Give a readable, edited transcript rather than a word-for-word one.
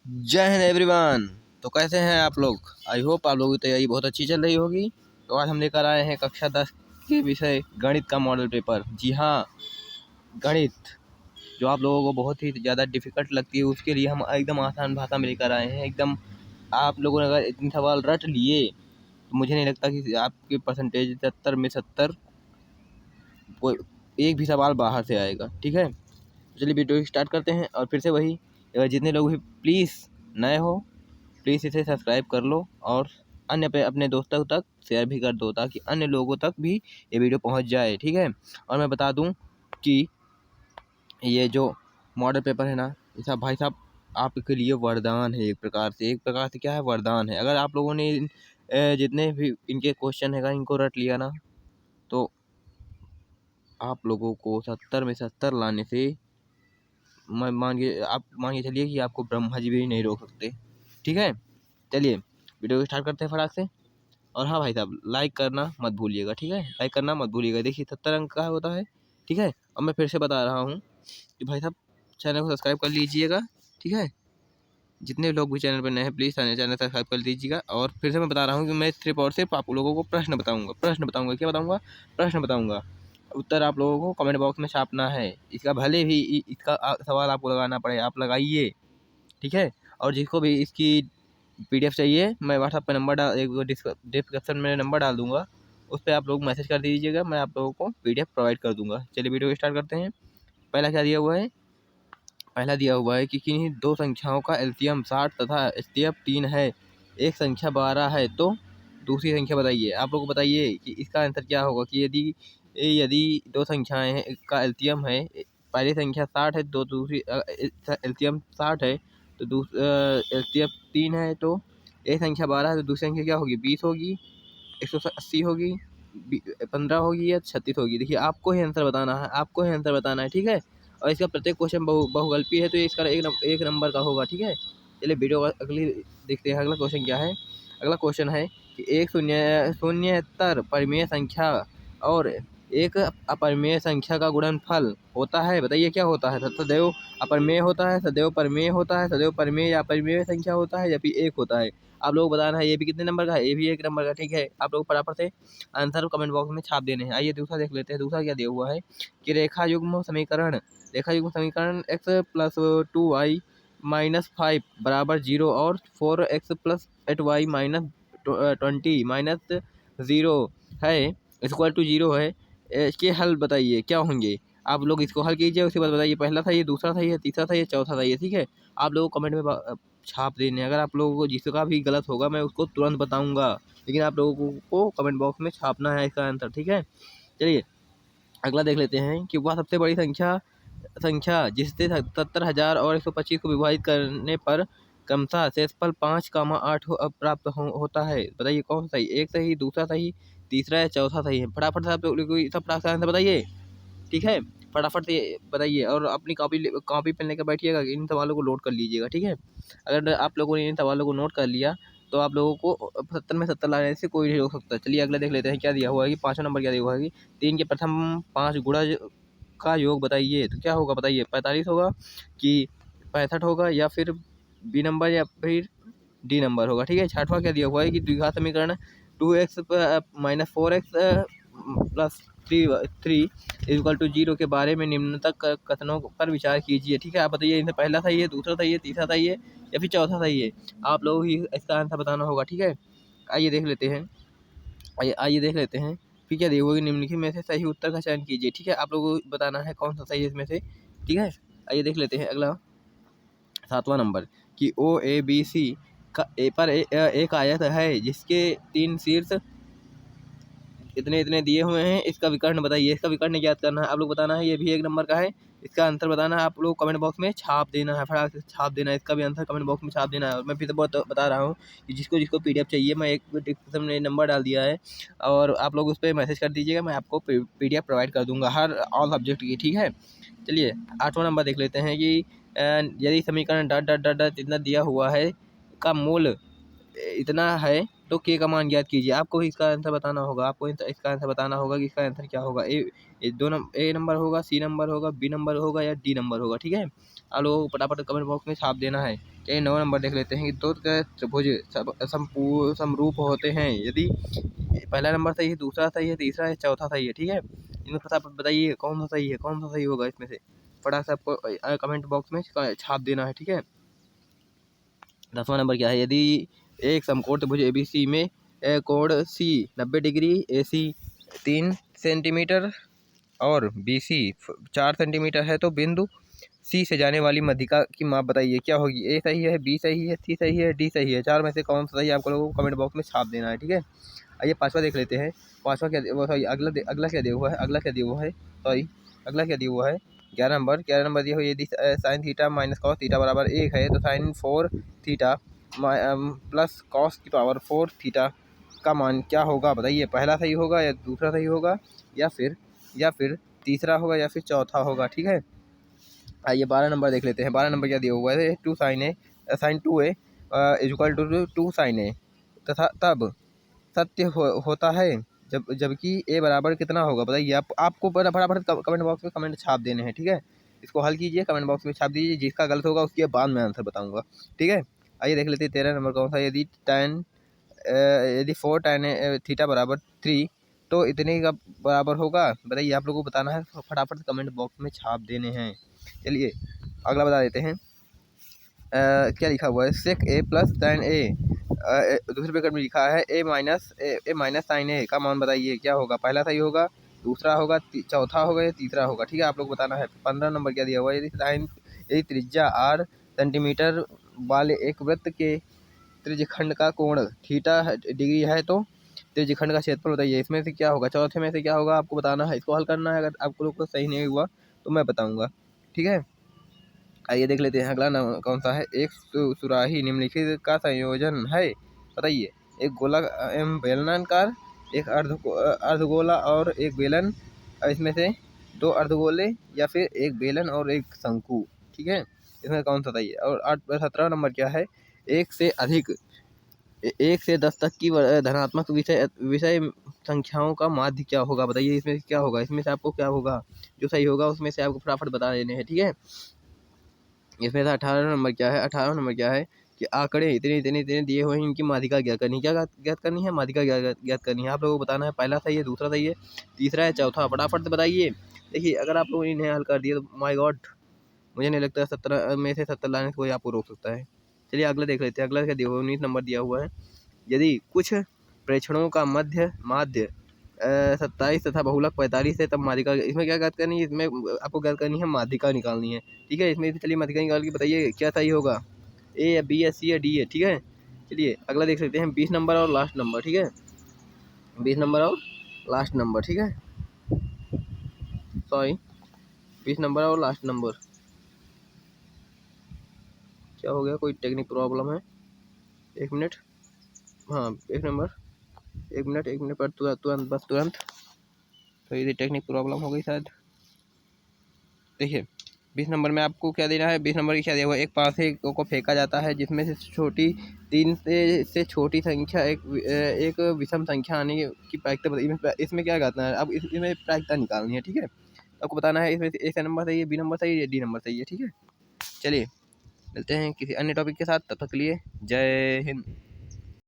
जय हिंद एवरीवन। तो कैसे हैं आप लोग? आई होप आप लोगों की तैयारी बहुत अच्छी चल रही होगी। तो आज हम लेकर आए हैं कक्षा 10 के विषय गणित का मॉडल पेपर। जी हाँ, गणित जो आप लोगों को बहुत ही ज़्यादा डिफ़िकल्ट लगती है, उसके लिए हम एकदम आसान भाषा में लेकर आए हैं। एकदम आप लोगों ने अगर इतने सवाल रट लिए तो मुझे नहीं लगता कि आपके परसेंटेज 70 में 70 कोई एक भी सवाल बाहर से आएगा। ठीक है, तो चलिए वीडियो स्टार्ट करते हैं। और फिर से वही, अगर जितने लोग भी प्लीज़ नए हो प्लीज़ इसे सब्सक्राइब कर लो और अन्य पे अपने दोस्तों तक शेयर भी कर दो, ताकि अन्य लोगों तक भी ये वीडियो पहुंच जाए। ठीक है, और मैं बता दूं कि ये जो मॉडल पेपर है ना, ये सब भाई साहब आपके लिए वरदान है। एक प्रकार से क्या है, वरदान है। अगर आप लोगों ने जितने भी इनके क्वेश्चन है इनको रट लिया ना, तो आप लोगों को 70 में 70 लाने से मैं मान के चलिए कि आपको ब्रह्मा जी भी नहीं रोक सकते। ठीक है, चलिए वीडियो को स्टार्ट करते हैं फटाक से। और हाँ भाई साहब, लाइक करना मत भूलिएगा। ठीक है, लाइक करना मत भूलिएगा। देखिए 70 अंक का होता है। ठीक है, अब मैं फिर से बता रहा हूँ कि भाई साहब चैनल को सब्सक्राइब कर लीजिएगा। ठीक है, जितने लोग भी चैनल पर नए हैं प्लीज़ चैनल सब्सक्राइब कर लीजिएगा। और फिर से मैं बता रहा हूँ कि मैं सिर्फ और सिर्फ आप लोगों को प्रश्न बताऊँगा। क्या बताऊँगा? प्रश्न बताऊँगा। उत्तर आप लोगों को कमेंट बॉक्स में छापना है। इसका भले भी इसका सवाल आपको लगाना पड़े, आप लगाइए। ठीक है, और जिसको भी इसकी PDF चाहिए, मैं व्हाट्सएप पे नंबर डिस्क्रिप्शन में नंबर डाल दूंगा, उस पर आप लोग मैसेज कर दीजिएगा, मैं आप लोगों को PDF प्रोवाइड कर दूंगा। चलिए वीडियो स्टार्ट करते हैं। पहला क्या दिया हुआ है? पहला दिया हुआ है कि किन्हीं दो संख्याओं का एलसीएम 60 तथा एचसीएफ 3 है, एक संख्या 12 है, तो दूसरी संख्या बताइए। आप लोग बताइए कि इसका आंसर क्या होगा। कि यदि यदि दो संख्याएं हैं का एलसीएम है, पहली संख्या 60 है, तो दूसरी एलसीएम 60 है, तो एचसीएफ 3 है, तो एक संख्या 12 है, तो दूसरी संख्या क्या होगी? 20 होगी, 180 होगी, 15 होगी या 36 होगी। देखिए आपको ही आंसर बताना है, आपको ही आंसर बताना है। ठीक है, और इसका प्रत्येक क्वेश्चन बहुगल्पी है, तो इसका एक नंबर का होगा। ठीक है, चलिए वीडियो अगली देखते हैं। अगला क्वेश्चन क्या है? अगला क्वेश्चन है कि एक शून्येतर परिमेय संख्या और एक अपरिमेय संख्या का गुणनफल होता है। बताइए क्या होता है? सदैव अपरिमेय होता है, सदैव परिमेय होता है, सदैव परिमेय या अपरिमेय संख्या होता है, या फिर एक होता है। आप लोग बताना है। ये भी कितने नंबर का है? ये भी एक नंबर का। ठीक है, आप लोग फटाफट से आंसर कमेंट बॉक्स में छाप देने हैं। आइए दूसरा देख लेते हैं। दूसरा क्या दिया हुआ है कि रेखा युग्म समीकरण x प्लस 2y माइनस 5 बराबर 0 और 4x plus 8y minus 20 minus 0 है, इक्वल टू 0 है। इसके हल बताइए क्या होंगे। आप लोग इसको हल कीजिए, उसके बाद बताइए पहला सही है, दूसरा सही है, तीसरा सही है, चौथा सही है। ठीक है, आप लोगों को कमेंट में छाप देने। अगर आप लोगों को जिसका भी गलत होगा मैं उसको तुरंत बताऊंगा, लेकिन आप लोगों को कमेंट बॉक्स में छापना है इसका आंसर। ठीक है, चलिए अगला देख लेते हैं कि वह सबसे बड़ी संख्या संख्या जिससे 70,000 और 125 को विभाजित करने पर क्रमशः शेषफल 5, 8 होता है। बताइए कौन सा सही? एक सही, दूसरा सही, तीसरा या चौथा सही है। फटाफट से आप लोग सब फटाक से आंसर बताइए। ठीक है, फटाफट से बताइए और अपनी कॉपी पेन लेकर बैठिएगा, इन सवालों को नोट कर लीजिएगा। ठीक है, अगर आप लोगों ने इन सवालों को नोट कर लिया तो आप लोगों को 70 में 70 लाने से कोई नहीं रोक सकता। चलिए अगला देख लेते हैं। क्या दिया हुआ है कि 5वां नंबर क्या दिया हुआ है कि 3 के प्रथम 5 गुणा का योग बताइए। तो क्या होगा बताइए? 45 होगा कि 65 होगा, या फिर बी नंबर, या फिर डी नंबर होगा। ठीक है, 6वां क्या दिया हुआ है कि द्विघात समीकरण 2x minus 4x plus 3 equal to 0 के बारे में निम्नतक कथनों पर विचार कीजिए। ठीक है, आप बताइए इनसे पहला सही है, दूसरा सही है, तीसरा सही है, या फिर चौथा सही है। आप लोग ही इसका आंसर बताना होगा। ठीक है, आइए देख लेते हैं। आइए देख लेते हैं फिर क्या दिया हुआ है कि निम्नलिखित में से सही उत्तर का चयन कीजिए। ठीक है, आप लोगों को बताना है कौन सा सही है इसमें से। ठीक है, आइए देख लेते हैं अगला 7वां नंबर कि OABC का एक आयत है जिसके 3 शीर्ष इतने इतने दिए हुए हैं। इसका विकर्ण बताइए। इसका विकर्ण ज्ञात करना है, आप लोग बताना है। ये भी एक नंबर का है, इसका आंसर बताना है। आप लोग कमेंट बॉक्स में छाप देना है, फटाक से छाप देना है। इसका भी आंसर कमेंट बॉक्स में छाप देना है। और मैं फिर से बहुत बता रहा हूँ कि जिसको जिसको PDF चाहिए, मैं एक डिस्क्रिप्शन में नंबर डाल दिया है, और आप लोग उस पर मैसेज कर दीजिएगा, मैं आपको PDF प्रोवाइड कर दूँगा हर ऑल सब्जेक्ट की। ठीक है, चलिए 8वां नंबर देख लेते हैं कि यदि समीकरण डॉट डॉट डॉट डॉट इतना दिया हुआ है का मूल इतना है, तो के का मान ज्ञात कीजिए। आपको भी इसका आंसर बताना होगा। आपको इसका आंसर बताना होगा कि इसका आंसर क्या होगा। ए नंबर होगा, सी नंबर होगा, बी नंबर होगा, या डी नंबर होगा। ठीक है, आप लोगों को फटाफट कमेंट बॉक्स में छाप देना है। चलिए 9 नंबर देख लेते हैं कि दो त्रिभुज समरूप होते हैं यदि पहला नंबर सही है, दूसरा सही है, तीसरा है, चौथा सही है। ठीक है, इनमें फटाफट बताइए कौन सा सही है, कौन सा सही होगा इसमें से। फटाक से आपको कमेंट बॉक्स में छाप देना है। ठीक है, 10वां नंबर क्या है, यदि एक समकोण त्रिभुज ABC में कोण C 90 डिग्री, AC 3 सेंटीमीटर और BC 4 सेंटीमीटर है तो बिंदु C से जाने वाली मध्यिका की माप बताइए, क्या होगी। A सही है, B सही है, C सही है, D सही है। 4 में से कौन सा सही है आपको लोगों को कमेंट बॉक्स में छाप देना है। ठीक है, आइए 5वां देख लेते हैं। 5वां क्या, वो सॉरी अगला क्या दिया हुआ है, अगला क्या दिया हुआ है 11 नंबर दिया हुआ है, यदि sine theta minus cos theta बराबर 1 है तो साइन 4 थीटा प्लस कॉस की पावर 4 थीटा का मान क्या होगा बताइए। पहला सही होगा या दूसरा सही होगा या फिर तीसरा होगा या फिर चौथा होगा। ठीक है, आइए 12 नंबर देख लेते हैं। 12 नंबर क्या दिया हुआ है, 2 sine 2A equal to 2 sine A तथा तब सत्य होता है जबकि A बराबर कितना होगा बताइए। आपको फटाफट कमेंट बॉक्स में कमेंट छाप देने हैं। ठीक है, इसको हल कीजिए, कमेंट बॉक्स में छाप दीजिए, जिसका गलत होगा उसके बाद मैं आंसर बताऊंगा। ठीक है, आइए देख लेते हैं 13 नंबर कौन सा, यदि 4 tan थीटा बराबर 3 तो इतने का बराबर होगा बताइए। आप लोगों को बताना है, फटाफट कमेंट बॉक्स में छाप देने हैं। चलिए अगला बता देते हैं। क्या लिखा हुआ है, सेक A प्लस साइन A, दूसरे ब्रैकेट में लिखा है ए माइनस साइन A का मान बताइए क्या होगा। पहला सही होगा, दूसरा होगा, चौथा होगा या तीसरा होगा। ठीक है, आप लोग बताना है। 15 नंबर क्या दिया हुआ है, यदि त्रिज्या R सेंटीमीटर वाले एक वृत्त के त्रिज्यखंड का कोण थीटा डिग्री है तो त्रिज्यखंड का क्षेत्रफल बताइए। इसमें से क्या होगा, चौथे में से क्या होगा आपको बताना है। इसको हल करना है, अगर आपको लोग को सही नहीं हुआ तो मैं बताऊंगा। ठीक है, आइए देख लेते हैं अगला कौन सा है, एक सुराही निम्नलिखित का संयोजन है बताइए। एक गोला एवं बेलनाकार, एक अर्धगोला और एक बेलन, इसमें से 2 अर्धगोले या फिर एक बेलन और एक शंकु। ठीक है, इसमें कौन सा सही है। और 17 नंबर क्या है, 1 से 10 तक की धनात्मक विषय संख्याओं का माध्य क्या होगा बताइए। इसमें से क्या होगा, इसमें से आपको क्या होगा, जो सही होगा उसमें से आपको फटाफट बता देने हैं। ठीक है, इसमें से 18 नंबर क्या है, 18 नंबर क्या है कि आंकड़े इतने दिए हुए हैं, इनकी माध्यिका ज्ञात करनी। क्या ज्ञात करनी है, माध्यिका ज्ञात करनी है। आप लोगों को बताना है पहला सही है, दूसरा सही है, तीसरा है, चौथा। फटाफट से बताइए। देखिए अगर आप लोगों ने इन्हें हल कर दिया तो माय गॉड, मुझे नहीं लगता 17 में से 70 लाने से कोई आपको रोक सकता है। चलिए अगला देख लेते हैं। अगला क्या दिया हुआ है, 19 नंबर दिया हुआ है, यदि कुछ प्रेक्षणों का माध्य 27 तथा बहुलक 45 है तब माध्यिका। इसमें क्या ज्ञात करनी है, इसमें आपको ज्ञात करनी है, माध्यिका निकालनी है। ठीक है, इसमें चलिए माध्यिका निकाल के बताइए क्या सही होगा, ए या बी या सी या डी है। ठीक है, चलिए अगला देख लेते हैं। 20 नंबर और लास्ट नंबर। ठीक है, 20 नंबर और लास्ट नंबर। ठीक है, सॉरी 20 नंबर और लास्ट नंबर। क्या हो गया, कोई टेक्निक प्रॉब्लम है, 1 मिनट। हाँ 1 मिनट पर तुरंत तो ये टेक्निक प्रॉब्लम हो गई शायद। देखिए 20 नंबर में आपको क्या देना है, 20 नंबर की क्या दिया हुआ है, एक पासे को फेंका जाता है जिसमें से छोटी 3 से छोटी संख्या एक विषम संख्या आने की प्रायिकता। इसमें क्या करना है, अब इसमें प्रायिकता निकालनी है। ठीक है, आपको बताना है इसमें ए नंबर सही है, बी नंबर सही है, डी नंबर सही है। ठीक है, चलिए मिलते हैं किसी अन्य टॉपिक के साथ, तब तक के लिए जय हिंद।